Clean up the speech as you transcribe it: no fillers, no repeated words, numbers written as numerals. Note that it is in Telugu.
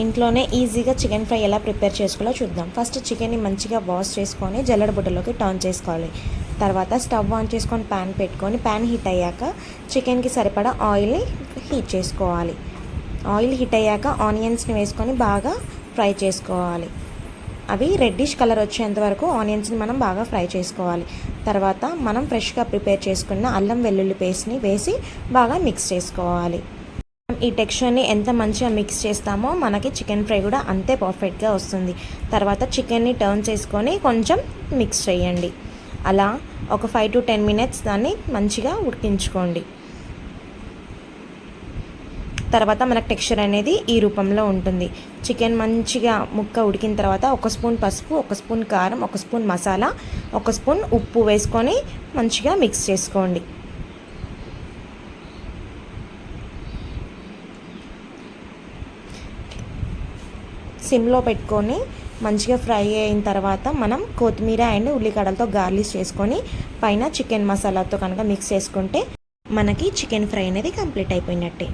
ఇంట్లోనే ఈజీగా చికెన్ ఫ్రై ఎలా ప్రిపేర్ చేసుకోవాలో చూద్దాం. ఫస్ట్ చికెన్ని మంచిగా వాష్ చేసుకొని జల్లెడ బుట్టలోకి టర్న్ చేసుకోవాలి. తర్వాత స్టవ్ ఆన్ చేసుకొని ప్యాన్ పెట్టుకొని ప్యాన్ హీట్ అయ్యాక చికెన్కి సరిపడా ఆయిల్ని హీట్ చేసుకోవాలి. ఆయిల్ హీట్ అయ్యాక ఆనియన్స్ని వేసుకొని బాగా ఫ్రై చేసుకోవాలి. అవి రెడ్డిష్ కలర్ వచ్చేంత వరకు ఆనియన్స్ని మనం బాగా ఫ్రై చేసుకోవాలి. తర్వాత మనం ఫ్రెష్గా ప్రిపేర్ చేసుకున్న అల్లం వెల్లుల్లి పేస్ట్ని వేసి బాగా మిక్స్ చేసుకోవాలి. ఈ టెక్స్చర్ని ఎంత మంచిగా మిక్స్ చేస్తామో మనకి చికెన్ ఫ్రై కూడా అంతే పర్ఫెక్ట్గా వస్తుంది. తర్వాత చికెన్ని టర్న్ చేసుకొని కొంచెం మిక్స్ చేయండి. అలా ఒక 5 to 10 minutes దాన్ని మంచిగా ఉడికించుకోండి. తర్వాత మనకు టెక్స్చర్ అనేది ఈ రూపంలో ఉంటుంది. చికెన్ మంచిగా ముక్క ఉడికిన తర్వాత 1 స్పూన్ పసుపు, 1 స్పూన్ కారం, 1 స్పూన్ మసాలా, 1 స్పూన్ ఉప్పు వేసుకొని మంచిగా మిక్స్ చేసుకోండి. సిమ్లో పెట్టుకొని మంచిగా ఫ్రై అయిన తర్వాత మనం కొత్తిమీర అండ్ ఉల్లిగడ్డలతో గార్లిష్ చేసుకొని పైన చికెన్ మసాలాతో కనుక మిక్స్ చేసుకుంటే మనకి చికెన్ ఫ్రై అనేది కంప్లీట్ అయిపోయినట్టే.